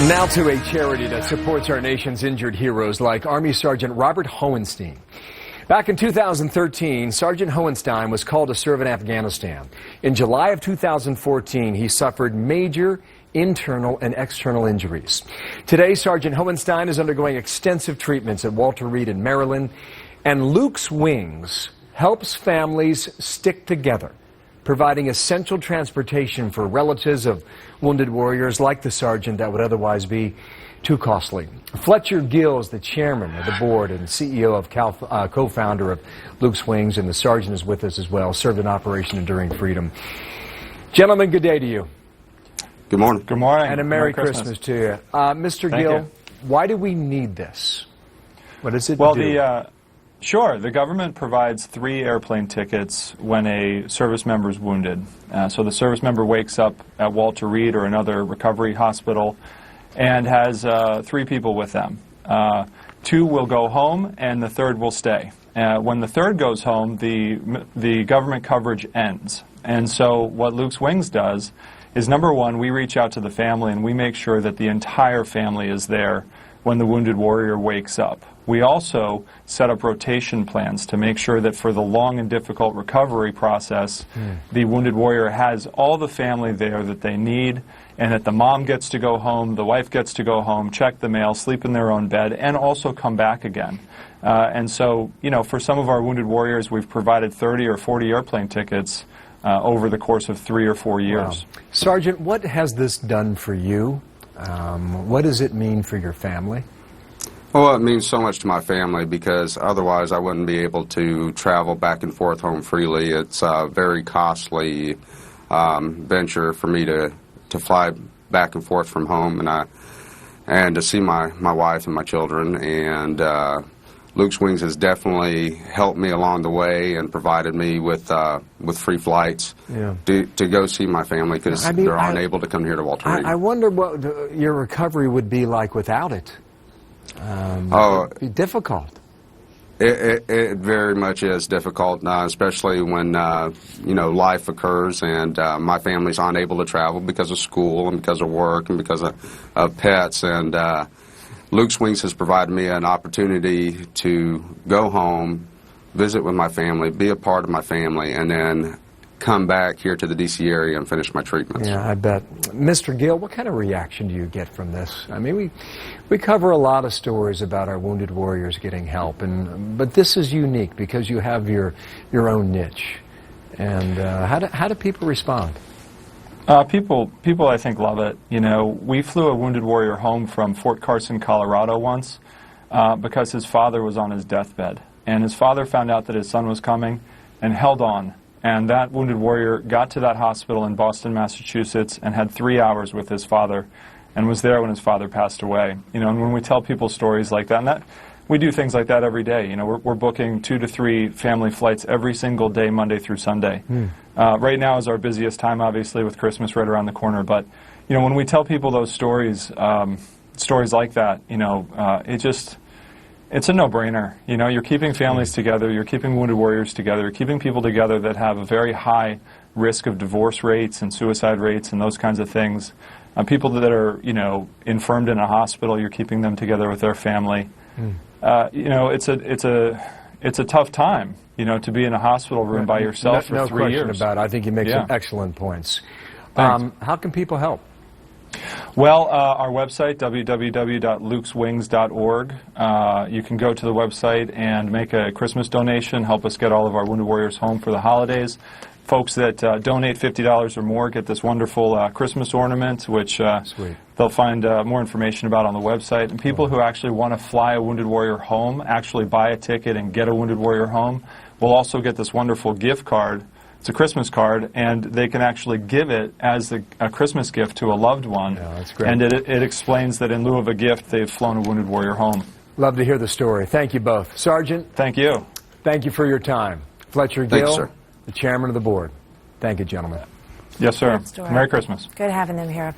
Now to a charity that supports our nation's injured heroes like Army Sergeant Robert Hohenstein. Back in 2013, Sergeant Hohenstein was called to serve in Afghanistan. In July of 2014, he suffered major internal and external injuries. Today, Sergeant Hohenstein is undergoing extensive treatments at Walter Reed in Maryland, and Luke's Wings helps families stick together, providing essential transportation for relatives of wounded warriors like the sergeant that would otherwise be too costly. Fletcher Gill is the chairman of the board and CEO of co-founder of Luke's Wings, and the sergeant is with us as well, served in Operation Enduring Freedom. Gentlemen, good day to you. Good morning. Good morning. And a Merry Christmas to you. Mr. Gill, why do we need this? What does it do? Sure. The government provides 3 airplane tickets when a service member is wounded. So the service member wakes up at Walter Reed or another recovery hospital and has 3 people with them. 2 will go home and the 3rd will stay. When the 3rd goes home, the government coverage ends. And so what Luke's Wings does is, number one, we reach out to the family and we make sure that the entire family is there when the wounded warrior wakes up. We also set up rotation plans to make sure that for the long and difficult recovery process, the wounded warrior has all the family there that they need, and that the mom gets to go home, the wife gets to go home, check the mail, sleep in their own bed, and also come back again. And so, you know, for some of our wounded warriors, we've provided 30 or 40 airplane tickets over the course of 3 or 4 years. Wow. Sergeant, what has this done for you? What does it mean for your family? Well, it means so much to my family because otherwise I wouldn't be able to travel back and forth home freely. It's a very costly venture for me to fly back and forth from home and to see my wife and my children. And Luke's Wings has definitely helped me along the way and provided me with free flights to go see my family because they're unable to come here to Walter Reed. I wonder what your recovery would be like without it. It'd be difficult. It very much is difficult, especially when you know, life occurs and my family's unable to travel because of school and because of work and because of pets. And Luke's Wings has provided me an opportunity to go home, visit with my family, be a part of my family, and then come back here to the D.C. area and finish my treatments. Yeah, I bet. Mr. Gill, what kind of reaction do you get from this? I mean, we cover a lot of stories about our wounded warriors getting help, but this is unique because you have your own niche. And how do people respond? People I think love it. You know, we flew a wounded warrior home from Fort Carson, Colorado once because his father was on his deathbed. And his father found out that his son was coming and held on. And that wounded warrior got to that hospital in Boston, Massachusetts, and had 3 hours with his father, and was there when his father passed away. You know, and when we tell people stories like that, and we do things like that every day. You know, we're booking 2 to 3 family flights every single day, Monday through Sunday. Right now is our busiest time, obviously, with Christmas right around the corner. But you know, when we tell people those stories, stories like that, you know, it's a no-brainer. You know, you're keeping families together, you're keeping wounded warriors together, you're keeping people together that have a very high risk of divorce rates and suicide rates and those kinds of things. People that are, you know, infirmed in a hospital, you're keeping them together with their family. You know, it's a tough time, you know, to be in a hospital room by yourself for 3 years. No question about it. I think you make some excellent points. How can people help? Well, our website, www.lukeswings.org. You can go to the website and make a Christmas donation, help us get all of our wounded warriors home for the holidays. Folks that donate $50 or more get this wonderful Christmas ornament, which they'll find more information about on the website. And people who actually want to fly a wounded warrior home, actually buy a ticket and get a wounded warrior home, will also get this wonderful gift card. It's a Christmas card, and they can actually give it as a Christmas gift to a loved one. Yeah, that's great. And it explains that in lieu of a gift, they've flown a wounded warrior home. Love to hear the story. Thank you both. Sergeant. Thank you. Thank you for your time. Fletcher Gill, Thanks, sir. the chairman of the board. Thank you, gentlemen. Yes, sir. Good story. Merry Christmas. Good having them here.